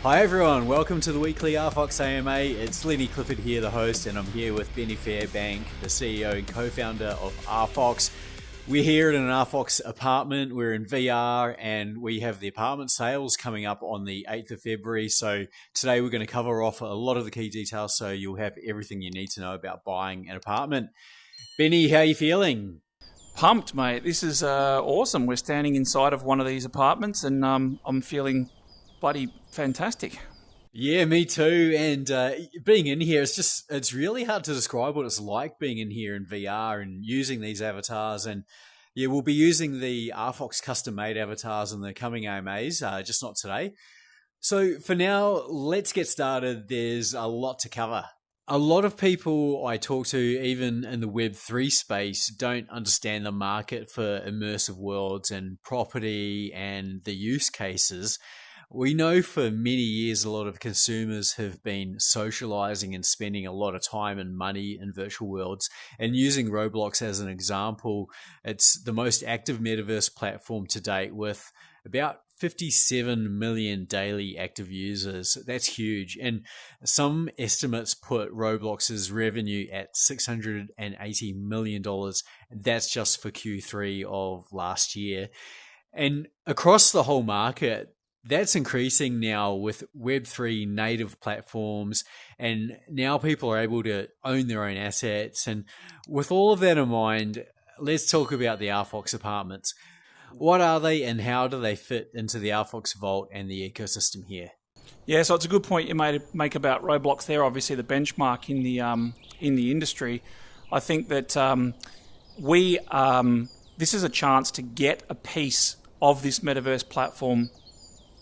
Hi everyone, welcome to the weekly RFOX AMA. It's Lenny Clifford here, the host, and I'm here with Ben Fairbank, the CEO and co-founder of RFOX. We're here in an RFOX apartment, we're in VR, and we have the apartment sales coming up on the 8th of February. So today we're going to cover off a lot of the key details so you'll have everything you need to know about buying an apartment. Benny, how are you feeling? Pumped, mate. This is awesome. We're standing inside of one of these apartments and I'm feeling bloody fantastic. Yeah, me too. And being in here, it's really hard to describe what it's like being in here in VR and using these avatars. And yeah, we'll be using the RFOX custom-made avatars in the coming AMAs, just not today. So for now, let's get started. There's a lot to cover. A lot of people I talk to, even in the Web3 space, don't understand the market for immersive worlds and property and the use cases. We know for many years a lot of consumers have been socializing and spending a lot of time and money in virtual worlds. And using Roblox as an example, it's the most active metaverse platform to date with about 57 million daily active users. That's huge. And some estimates put Roblox's revenue at $680 million. That's just for Q3 of last year. And across the whole market, that's increasing now with Web3 native platforms, and now people are able to own their own assets. And with all of that in mind, let's talk about the RFOX apartments. What are they and how do they fit into the RFOX Vault and the ecosystem here? Yeah, so it's a good point you make about Roblox there, obviously the benchmark in the industry. I think that this is a chance to get a piece of this metaverse platform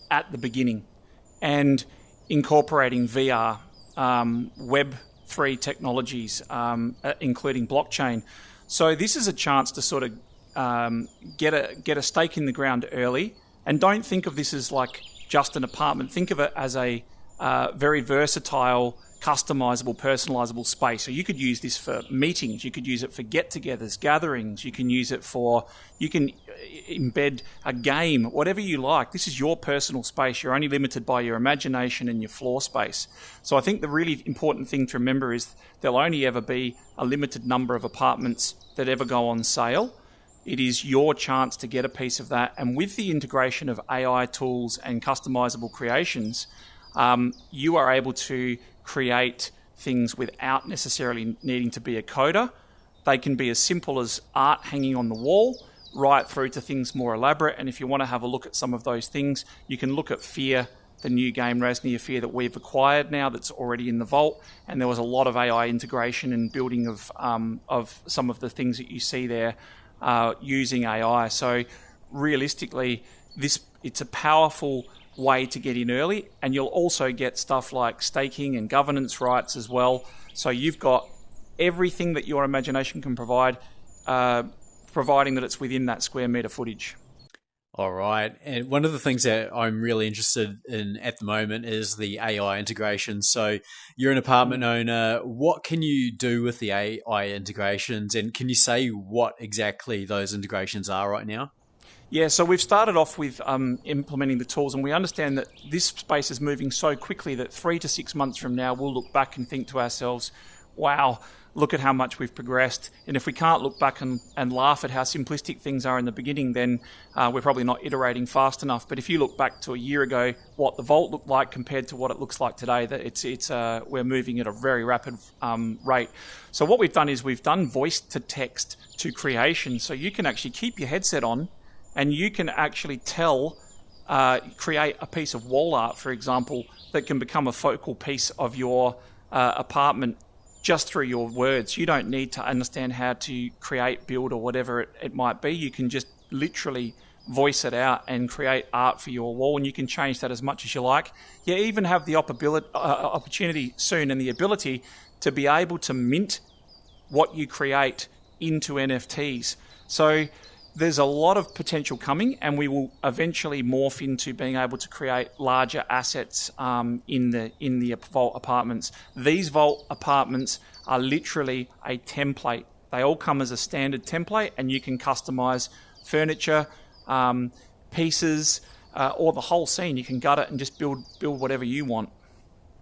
at the beginning and incorporating VR, Web3 technologies, including blockchain. So this is a chance to sort of get a stake in the ground early, and don't think of this as like just an apartment. Think of it as a very versatile, customizable, personalizable space. So you could use this for meetings, you could use it for get-togethers, gatherings, you can embed a game, whatever you like. This is your personal space. You're only limited by your imagination and your floor space. So I think the really important thing to remember is there'll only ever be a limited number of apartments that ever go on sale. It is your chance to get a piece of that. And with the integration of AI tools and customizable creations, you are able to create things without necessarily needing to be a coder. They can be as simple as art hanging on the wall, right through to things more elaborate. And if you want to have a look at some of those things, you can look at Fear, the new game, Rasnia Fear, that we've acquired now that's already in the vault. And there was a lot of AI integration and building of some of the things that you see there using AI. So realistically, it's a powerful way to get in early, and you'll also get stuff like staking and governance rights as well. So you've got everything that your imagination can provide, providing that it's within that square meter footage. All right. And one of the things that I'm really interested in at the moment is the AI integration. So you're an apartment owner. What can you do with the AI integrations? And can you say what exactly those integrations are right now? Yeah, so we've started off with implementing the tools, and we understand that this space is moving so quickly that 3 to 6 months from now, we'll look back and think to ourselves, wow, look at how much we've progressed. And if we can't look back and laugh at how simplistic things are in the beginning, then we're probably not iterating fast enough. But if you look back to a year ago, what the Vault looked like compared to what it looks like today, that we're moving at a very rapid rate. So what we've done is we've done voice to text to creation. So you can actually keep your headset on, and you can actually create a piece of wall art, for example, that can become a focal piece of your apartment just through your words. You don't need to understand how to create, build, or whatever it might be. You can just literally voice it out and create art for your wall, and you can change that as much as you like. You even have the opportunity soon and the ability to be able to mint what you create into NFTs. So there's a lot of potential coming, and we will eventually morph into being able to create larger assets in the Vault apartments. These Vault apartments are literally a template. They all come as a standard template, and you can customize furniture, pieces, or the whole scene. You can gut it and just build whatever you want.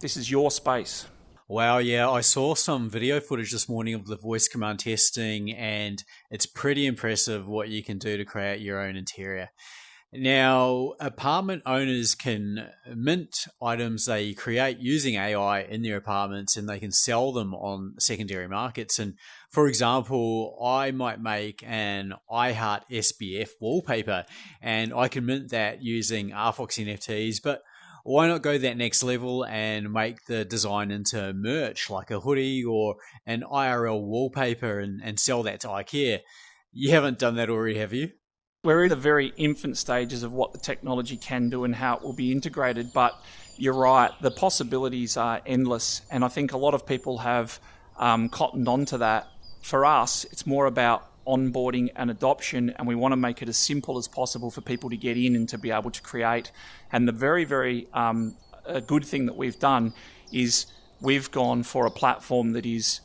This is your space. Wow, yeah, I saw some video footage this morning of the voice command testing, and it's pretty impressive what you can do to create your own interior. Now, apartment owners can mint items they create using AI in their apartments, and they can sell them on secondary markets. And for example, I might make an I Heart SBF wallpaper, and I can mint that using RFOX NFTs, but why not go that next level and make the design into merch, like a hoodie or an IRL wallpaper, and sell that to IKEA? You haven't done that already, have you? We're in the very infant stages of what the technology can do and how it will be integrated, but you're right, the possibilities are endless, and I think a lot of people have cottoned onto that. For us, it's more about onboarding and adoption, and we want to make it as simple as possible for people to get in and to be able to create. And the very, very good thing that we've done is we've gone for a platform that is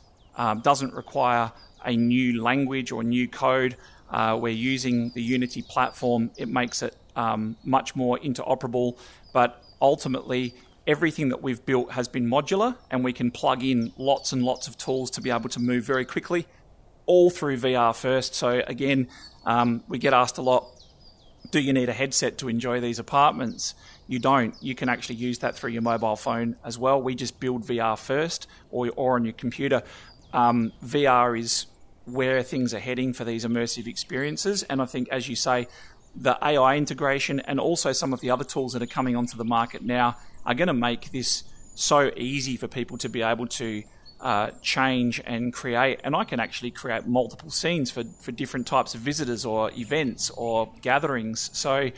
doesn't require a new language or new code. We're using the Unity platform. It makes it much more interoperable, but ultimately everything that we've built has been modular, and we can plug in lots and lots of tools to be able to move very quickly, all through VR first. So again, we get asked a lot, do you need a headset to enjoy these apartments? You don't. You can actually use that through your mobile phone as well. We just build VR first, or on your computer. VR is where things are heading for these immersive experiences. And I think, as you say, the AI integration and also some of the other tools that are coming onto the market now are going to make this so easy for people to be able to change and create. And I can actually create multiple scenes for different types of visitors or events or gatherings. So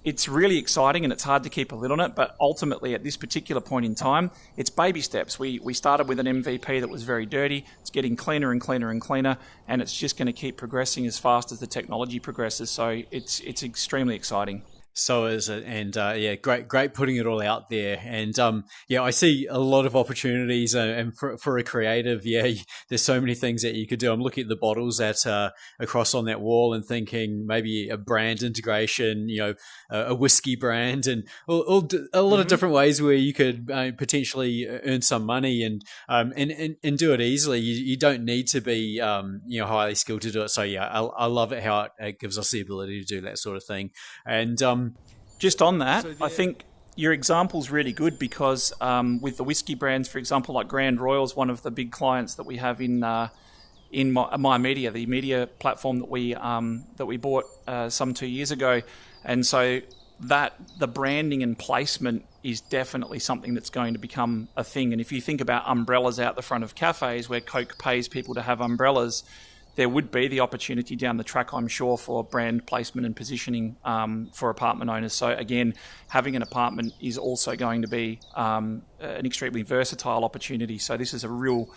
it's really exciting, and it's hard to keep a lid on it, but ultimately at this particular point in time, it's baby steps. We started with an MVP that was very dirty. It's getting cleaner and cleaner and cleaner, and it's just going to keep progressing as fast as the technology progresses. So it's extremely exciting. So is it, and yeah, great putting it all out there. And yeah, I see a lot of opportunities, and for a creative, yeah, there's so many things that you could do. I'm looking at the bottles that across on that wall and thinking maybe a brand integration, a whiskey brand, and a lot of different ways where you could potentially earn some money and do it easily. You don't need to be highly skilled to do it. So yeah, I love it how it gives us the ability to do that sort of thing. And just on that, I think your example's really good because with the whiskey brands, for example, like Grand Royal's one of the big clients that we have in My Media, the media platform that we bought some 2 years ago. And so that the branding and placement is definitely something that's going to become a thing. And if you think about umbrellas out the front of cafes where Coke pays people to have umbrellas, there would be the opportunity down the track, I'm sure, for brand placement and positioning for apartment owners. So again, having an apartment is also going to be an extremely versatile opportunity. So this is a real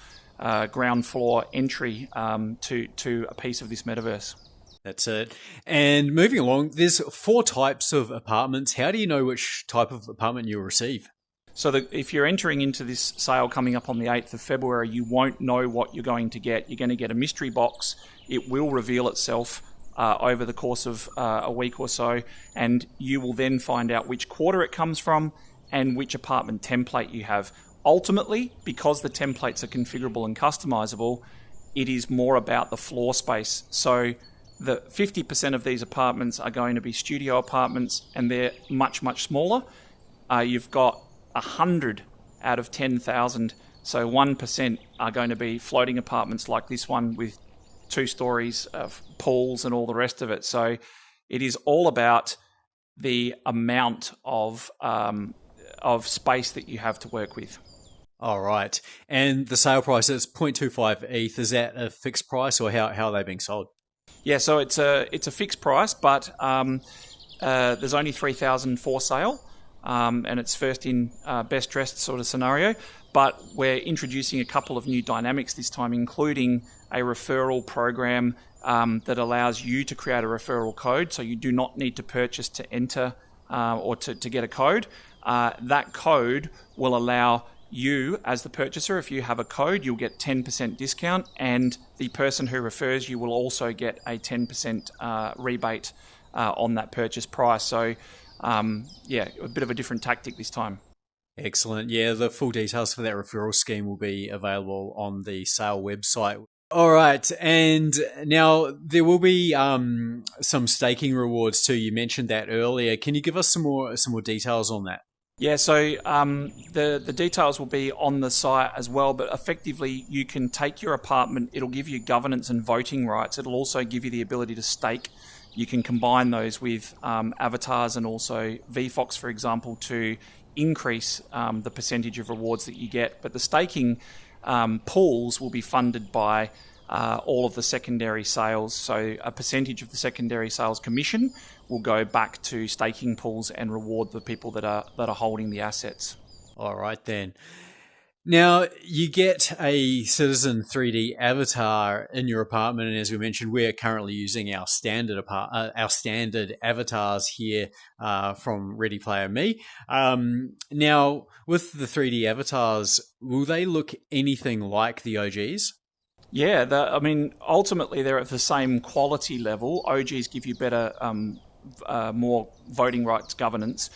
ground floor entry to a piece of this metaverse. That's it. And moving along, there's 4 types of apartments. How do you know which type of apartment you'll receive? So if you're entering into this sale coming up on the 8th of February, you won't know what you're going to get. You're going to get a mystery box. It will reveal itself over the course of a week or so, and you will then find out which quarter it comes from and which apartment template you have. Ultimately, because the templates are configurable and customizable, it is more about the floor space. So the 50% of these apartments are going to be studio apartments, and they're much, much smaller. You've got 100 out of 10,000, so 1% are going to be floating apartments like this one with 2 stories of pools and all the rest of it. So it is all about the amount of space that you have to work with. All right. And the sale price is 0.25 ETH. Is that a fixed price, or how are they being sold? Yeah, so it's a fixed price, but there's only 3,000 for sale. And it's first in, best dressed sort of scenario. But we're introducing a couple of new dynamics this time, including a referral program that allows you to create a referral code. So you do not need to purchase to enter or to get a code. That code will allow you, as the purchaser, if you have a code, you'll get 10% discount, and the person who refers you will also get a 10% rebate on that purchase price. So a bit of a different tactic this time. Excellent. Yeah, the full details for that referral scheme will be available on the sale website. All right, and now there will be some staking rewards too. You mentioned that earlier. Can you give us some more details on that? Yeah, so the details will be on the site as well, but effectively you can take your apartment, it'll give you governance and voting rights. It'll also give you the ability to stake. You can combine those with avatars and also VFOX, for example, to increase the percentage of rewards that you get. But the staking pools will be funded by all of the secondary sales. So a percentage of the secondary sales commission will go back to staking pools and reward the people that are holding the assets. All right then. Now, you get a Citizen 3D avatar in your apartment, and as we mentioned, we're currently using our standard avatars here from Ready Player Me. Now, with the 3D avatars, will they look anything like the OGs? Yeah, ultimately they're at the same quality level. OGs give you better, more voting rights governance,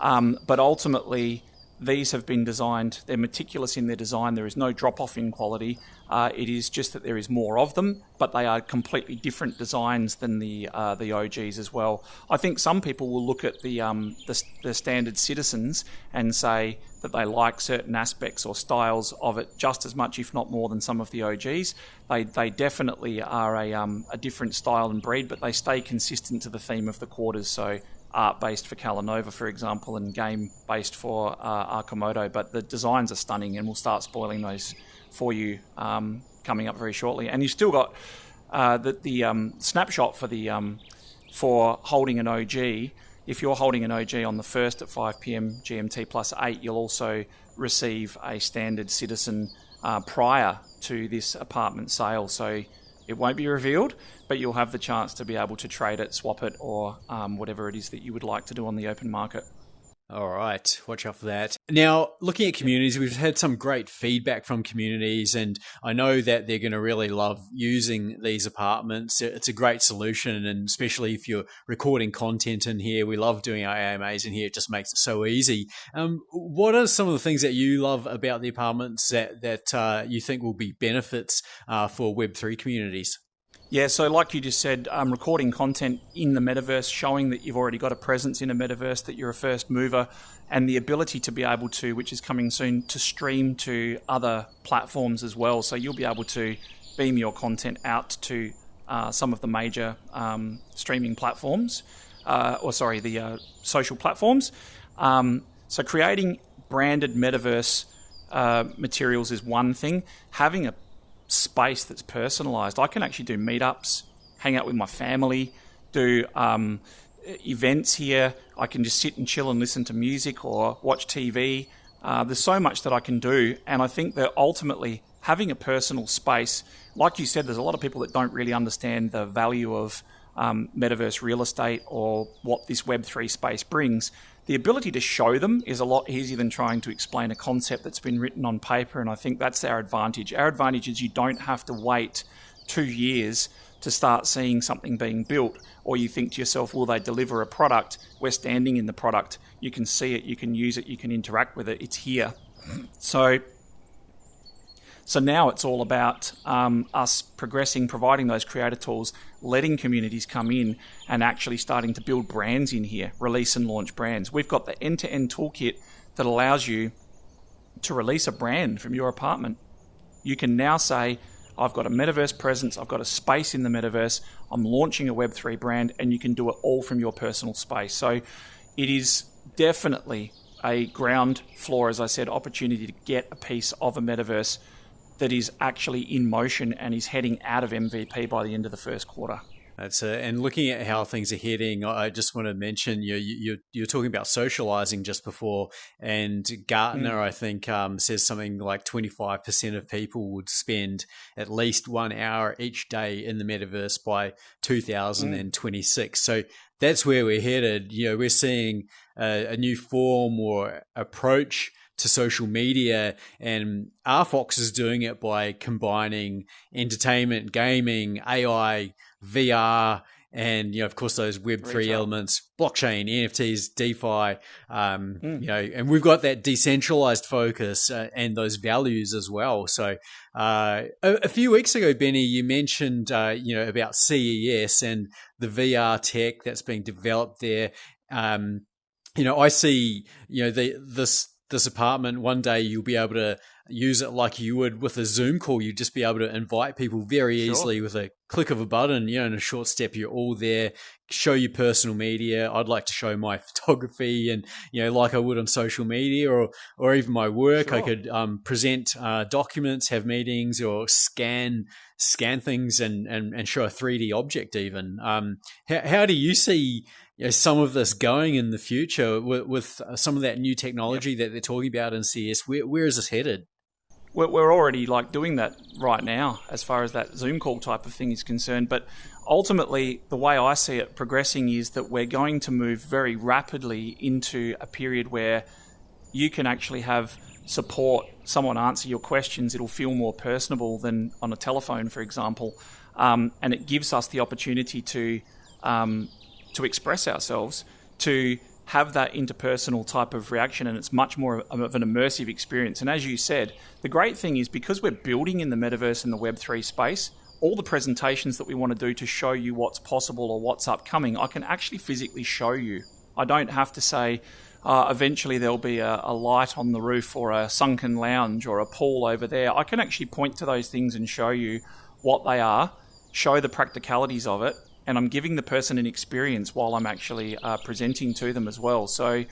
but ultimately these have been designed, they're meticulous in their design, there is no drop-off in quality. It is just that there is more of them, but they are completely different designs than the OGs as well. I think some people will look at the standard Citizens and say that they like certain aspects or styles of it just as much, if not more, than some of the OGs. They definitely are a different style and breed, but they stay consistent to the theme of the quarters. So art-based for Calanova, for example, and game-based for Arcimoto. But the designs are stunning, and we'll start spoiling those for you coming up very shortly. And you've still got the snapshot for holding an OG. If you're holding an OG on the 1st at 5 p.m. GMT plus 8, you'll also receive a standard Citizen prior to this apartment sale. So it won't be revealed, but you'll have the chance to be able to trade it, swap it, or whatever it is that you would like to do on the open market. All right, watch out for that. Now, looking at communities, we've had some great feedback from communities, and I know that they're going to really love using these apartments. It's a great solution, and especially if you're recording content in here. We love doing our AMAs in here. It just makes it so easy. What are some of the things that you love about the apartments that you think will be benefits for Web3 communities? Yeah, so like you just said, recording content in the metaverse, showing that you've already got a presence in a metaverse, that you're a first mover, and the ability to be able to, which is coming soon, to stream to other platforms as well. So you'll be able to beam your content out to some of the major streaming platforms, the social platforms. So creating branded metaverse materials is one thing. Having a space that's personalized. I can actually do meetups, hang out with my family, do events here. I can just sit and chill and listen to music or watch TV. There's so much that I can do, and I think that ultimately having a personal space, like you said, there's a lot of people that don't really understand the value of metaverse real estate or what this Web3 space brings. The ability to show them is a lot easier than trying to explain a concept that's been written on paper, and I think that's our advantage. Our advantage is you don't have to wait 2 years to start seeing something being built, or you think to yourself, will they deliver a product? We're standing in the product. You can see it, you can use it, you can interact with it. It's here. So now it's all about us progressing, providing those creator tools, letting communities come in and actually starting to build brands in here, release and launch brands. We've got the end-to-end toolkit that allows you to release a brand from your apartment. You can now say, I've got a metaverse presence, I've got a space in the metaverse, I'm launching a Web3 brand, and you can do it all from your personal space. So it is definitely a ground floor, as I said, opportunity to get a piece of a metaverse that is actually in motion and is heading out of MVP by the end of the first quarter. That's and looking at how things are heading, I just want to mention you're talking about socializing just before, and Gartner I think says something like 25% of people would spend at least 1 hour each day in the metaverse by 2026. So that's where we're headed. We're seeing a new form or approach to social media, and RFOX is doing it by combining entertainment, gaming, AI, VR, and of course those Web3 Retail. elements, blockchain, NFTs, DeFi, and we've got that decentralized focus and those values as well. So a few weeks ago, Benny, you mentioned about CES and the VR tech that's being developed there. I see this apartment. One day you'll be able to use it like you would with a Zoom call. You'd just be able to invite people very easily with a click of a button. In a short step, you're all there. Show your personal media. I'd like to show my photography, and like I would on social media, or even my work. Sure. I could present documents, have meetings, or scan things and show a 3D object even. How do you see some of this going in the future with some of that new technology that they're talking about in CS? Where is this headed? We're already doing that right now as far as that Zoom call type of thing is concerned. But ultimately, the way I see it progressing is that we're going to move very rapidly into a period where you can actually have support, someone answer your questions. It'll feel more personable than on a telephone, for example. And it gives us the opportunity to express ourselves, to have that interpersonal type of reaction, and it's much more of an immersive experience. And as you said, the great thing is because we're building in the metaverse and the Web3 space, all the presentations that we want to do to show you what's possible or what's upcoming, I can actually physically show you. I don't have to say, eventually there'll be a light on the roof or a sunken lounge or a pool over there. I can actually point to those things and show you what they are, show the practicalities of it, and I'm giving the person an experience while I'm actually presenting to them as well. So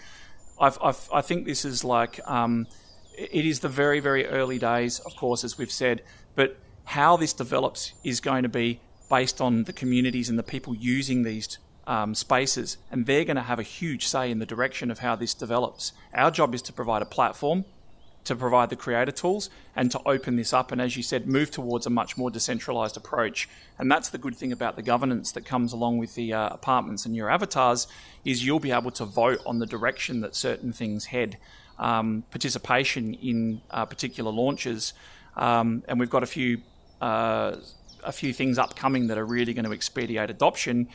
I think this is it is the very, very early days, of course, as we've said, but how this develops is going to be based on the communities and the people using these spaces, and they're going to have a huge say in the direction of how this develops. Our job is to provide a platform, to provide the creator tools, and to open this up and, as you said, move towards a much more decentralized approach. And that's the good thing about the governance that comes along with the apartments and your avatars, is you'll be able to vote on the direction that certain things head. Participation in particular launches, and we've got a few things upcoming that are really going to expedite adoption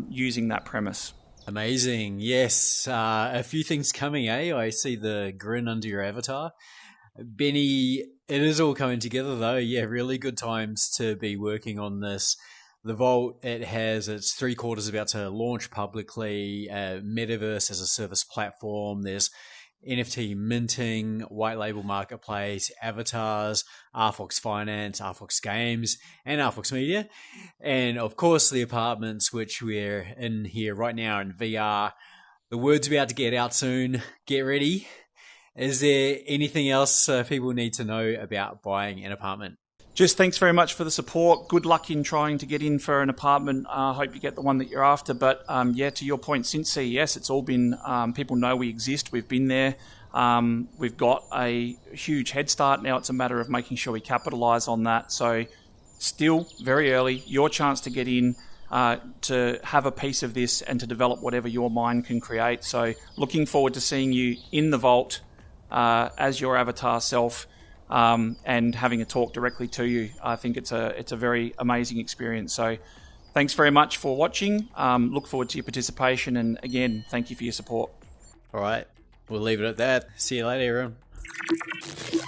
using that premise. Amazing. Yes. A few things coming, eh? I see the grin under your avatar. Benny, it is all coming together though. Yeah, really good times to be working on this. The Vault, it has its 3/4 about to launch publicly, metaverse as a service platform. There's NFT minting, white label marketplace, avatars, RFOX Finance, RFOX Games, and RFOX Media. And of course, the apartments, which we're in here right now in VR. The word's about to get out soon. Get ready. Is there anything else people need to know about buying an apartment? Just thanks very much for the support. Good luck in trying to get in for an apartment. I hope you get the one that you're after. But to your point, since CES, it's all been, people know we exist. We've been there. We've got a huge head start. Now it's a matter of making sure we capitalize on that. So still very early, your chance to get in, to have a piece of this and to develop whatever your mind can create. So looking forward to seeing you in the Vault as your avatar self. And having a talk directly to you. I think it's a very amazing experience. So thanks very much for watching. Look forward to your participation. And again, thank you for your support. All right. We'll leave it at that. See you later, everyone.